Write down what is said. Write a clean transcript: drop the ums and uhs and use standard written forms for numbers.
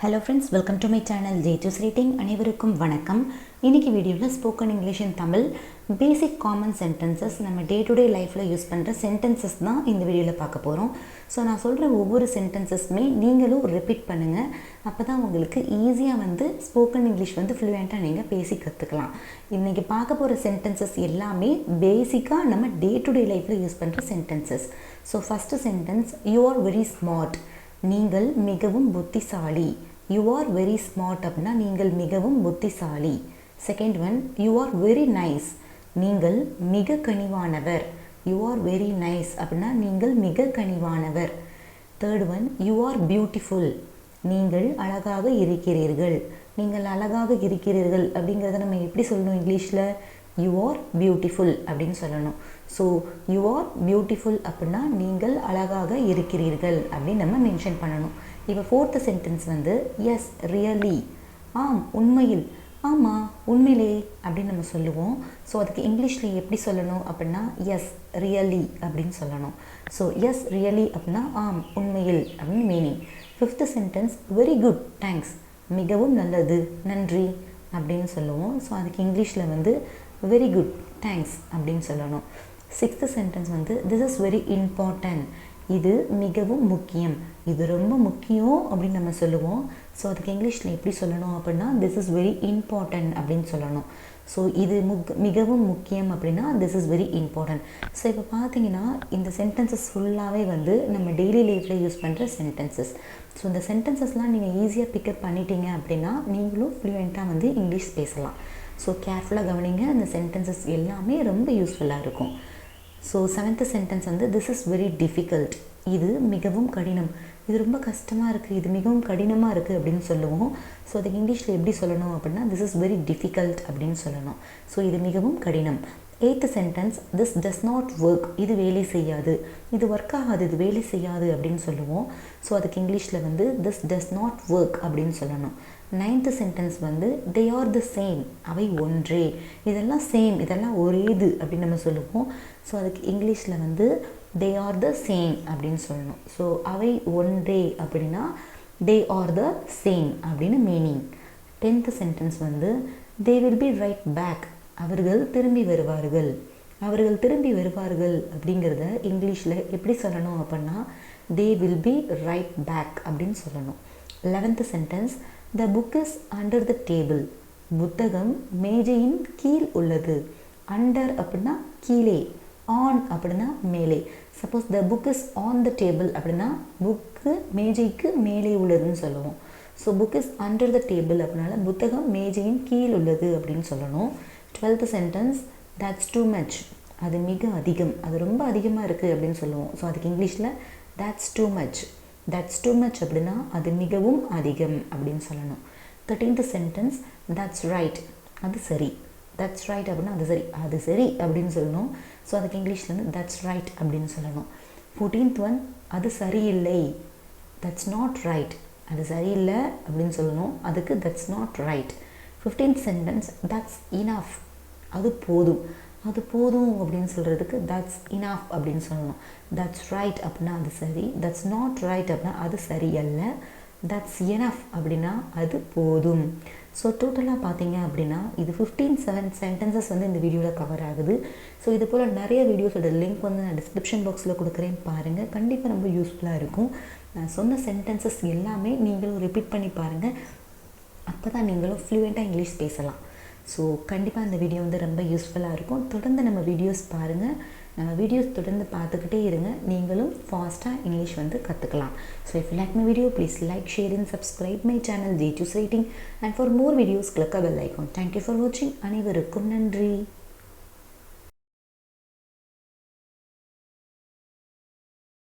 Hello friends, welcome to my channel Jechu's Reading. அனைவருக்கும் வணக்கம். இன்னைக்கு வீடியோவில் ஸ்போக்கன் இங்கிலீஷ் இன் தமிழ் பேசிக் காமன் சென்டென்சஸ் நம்ம டே டு டே லைஃப்பில் யூஸ் பண்ணுற சென்டென்சஸ் தான் இந்த வீடியோவில் பார்க்க போகிறோம். ஸோ நான் சொல்கிற ஒவ்வொரு சென்டென்சஸுமே நீங்களும் ரிப்பீட் பண்ணுங்கள். அப்போ தான் உங்களுக்கு ஈஸியாக ஸ்போக்கன் இங்கிலீஷ் ஃப்ளூயண்ட்டாக நீங்கள் பேசி கற்றுக்கலாம். இன்றைக்கி பார்க்க போகிற சென்டென்சஸ் எல்லாமே பேசிக்காக நம்ம டே டு டே லைஃப்பில் யூஸ் பண்ணுற sentences. So first sentence, you are very smart. நீங்கள் மிகவும் புத்திசாலி. யூ ஆர் வெரி ஸ்மார்ட் அப்படின்னா நீங்கள் மிகவும் புத்திசாலி. Second one, you are very nice. நீங்கள் மிக கனிவானவர். யூ ஆர் வெரி நைஸ் அப்படின்னா நீங்கள் மிக கனிவானவர். Third one, you are beautiful. நீங்கள் அழகாக இருக்கிறீர்கள். நீங்கள் அழகாக இருக்கிறீர்கள் அப்படிங்கிறத நம்ம எப்படி சொல்லணும் இங்கிலீஷில்? யூ ஆர் பியூட்டிஃபுல் அப்படின்னு சொல்லணும். ஸோ யூ ஆர் பியூட்டிஃபுல் அப்படின்னா நீங்கள் அழகாக இருக்கிறீர்கள் அப்படின்னு நம்ம மென்ஷன் பண்ணணும். இப்போ ஃபோர்த்து சென்டென்ஸ் எஸ் ரியலி, ஆம் உண்மையில், ஆமாம் உண்மையிலே அப்படின்னு நம்ம சொல்லுவோம். ஸோ அதுக்கு இங்கிலீஷில் எப்படி சொல்லணும் அப்படின்னா எஸ் ரியலி அப்படின்னு சொல்லணும். ஸோ எஸ் ரியலி அப்படின்னா ஆம் உண்மையில் அப்படின்னு meaning. Fifth sentence, very good thanks. மிகவும் நல்லது நன்றி அப்படின்னு சொல்லுவோம். ஸோ அதுக்கு இங்கிலீஷில் வெரி குட் தேங்க்ஸ் அப்படின்னு சொல்லணும். Sixth sentence this is very important. இது மிகவும் முக்கியம், இது ரொம்ப முக்கியம் அப்படின்னு நம்ம சொல்லுவோம். ஸோ அதுக்கு இங்கிலீஷில் எப்படி சொல்லணும் அப்படின்னா திஸ் இஸ் வெரி இம்பார்ட்டன்ட் அப்படின்னு சொல்லணும். ஸோ இது மிகவும் முக்கியம் அப்படின்னா this is very important. So இப்போ பார்த்தீங்கன்னா இந்த சென்டென்சஸ் ஃபுல்லாகவே நம்ம டெய்லி லைஃப்பில் யூஸ் பண்ணுற சென்டென்சஸ். ஸோ இந்த சென்டென்சஸ்லாம் நீங்கள் ஈஸியாக பிக்கப் பண்ணிட்டீங்க அப்படின்னா நீங்களும் ஃப்ளூயண்ட்டாக இங்கிலீஷ் பேசலாம். ஸோ கேர்ஃபுல்லாக கவனிங்க, இந்த சென்டென்சஸ் எல்லாமே ரொம்ப யூஸ்ஃபுல்லாக இருக்கும். So seventh sentence this is very difficult. இது மிகவும் கடினம், இது ரொம்ப கஷ்டமாக இருக்குது, இது மிகவும் கடினமாக இருக்குது அப்படின்னு சொல்லுவோம். ஸோ அதுக்கு இங்கிலீஷில் எப்படி சொல்லணும் அப்படின்னா திஸ் இஸ் வெரி டிஃபிகல்ட் அப்படின்னு சொல்லணும். ஸோ இது மிகவும் கடினம். Eighth sentence, this does not work. இது வேலை செய்யாது, இது ஒர்க் ஆகாது, இது வேலை செய்யாது அப்படின்னு சொல்லுவோம். ஸோ அதுக்கு இங்கிலீஷில் திஸ் டஸ் நாட் ஒர்க் அப்படின்னு சொல்லணும். Ninth sentence they are the same. அவை ஒன்றே, இதெல்லாம் சேம், இதெல்லாம் ஒரே இது அப்படின்னு நம்ம சொல்லுவோம். ஸோ அதுக்கு இங்கிலீஷில் தே ஆர் த சேம் அப்படின்னு சொல்லணும். ஸோ அவை ஒன்றே அப்படின்னா தே ஆர் த சேம் அப்படின்னு meaning. Tenth sentence they will be right back. அவர்கள் திரும்பி வருவார்கள். அவர்கள் திரும்பி வருவார்கள் அப்படிங்கிறத இங்கிலீஷில் எப்படி சொல்லணும் அப்படின்னா they will be right back அப்படின்னு சொல்லணும். 11th sentence, the book is under the table. புத்தகம் மேஜையின் கீழ் உள்ளது. அண்டர் அப்படின்னா கீழே, ஆன் அப்படின்னா மேலே. Suppose the book is on the table அப்படின்னா புக்கு மேஜைக்கு மேலே உள்ளதுன்னு சொல்லுவோம். So book is under the table அப்படின்னால புத்தகம் மேஜையின் கீழ் உள்ளது அப்படின்னு சொல்லணும். 12th sentence, that's too much. அது மிக அதிகம், அது ரொம்ப அதிகமாக இருக்குது அப்படின்னு சொல்லுவோம். ஸோ அதுக்கு இங்கிலீஷில் that's too much. That's too much அப்படின்னா அது மிகவும் அதிகம் அப்படின்னு சொல்லணும். 13th sentence, that's right. அது சரி. தட்ஸ் ரைட் அப்படின்னா அது சரி, அது சரி அப்படின்னு சொல்லணும். ஸோ அதுக்கு இங்கிலீஷில் தட்ஸ் ரைட் அப்படின்னு சொல்லணும். 14th ஒன், அது சரியில்லை. That's not right. அது சரியில்லை அப்படின்னு சொல்லணும். அதுக்கு that's not right. 15th sentence, that's enough. அது போதும். அது போதும் அப்படின்னு சொல்கிறதுக்கு தட்ஸ் இனஃப் அப்படின்னு சொல்லணும். தட்ஸ் ரைட் அப்படின்னா அது சரி. தட்ஸ் நாட் ரைட் அப்படின்னா அது சரியல்ல. தட்ஸ் எனஃப் அப்படின்னா அது போதும். ஸோ டோட்டலாக பார்த்தீங்க அப்படின்னா இது 15 சென்டென்சஸ் இந்த வீடியோவில் கவர் ஆகுது. ஸோ இது போல் நிறைய வீடியோஸோட லிங்க் நான் டிஸ்கிரிப்ஷன் பாக்ஸில் கொடுக்குறேன், பாருங்கள். கண்டிப்பாக ரொம்ப யூஸ்ஃபுல்லாக இருக்கும். நான் சொன்ன சென்டென்சஸ் எல்லாமே நீங்களும் ரிப்பீட் பண்ணி பாருங்கள். அப்போ தான் நீங்களும் ஃப்ளூயண்ட்டாக இங்கிலீஷ் பேசலாம். ஸோ கண்டிப்பாக இந்த வீடியோ ரொம்ப யூஸ்ஃபுல்லாக இருக்கும். தொடர்ந்து நம்ம வீடியோஸ் பாருங்கள். நம்ம வீடியோஸ் தொடர்ந்து பார்த்துக்கிட்டே இருங்க. நீங்களும் ஃபாஸ்ட்டாக இங்கிலீஷ் கற்றுக்கலாம். So if you like my video, please like, share and subscribe my channel Jechu's Reading. And for more videos click a bell icon. Thank you for வாட்சிங். அனைவருக்கும் நன்றி.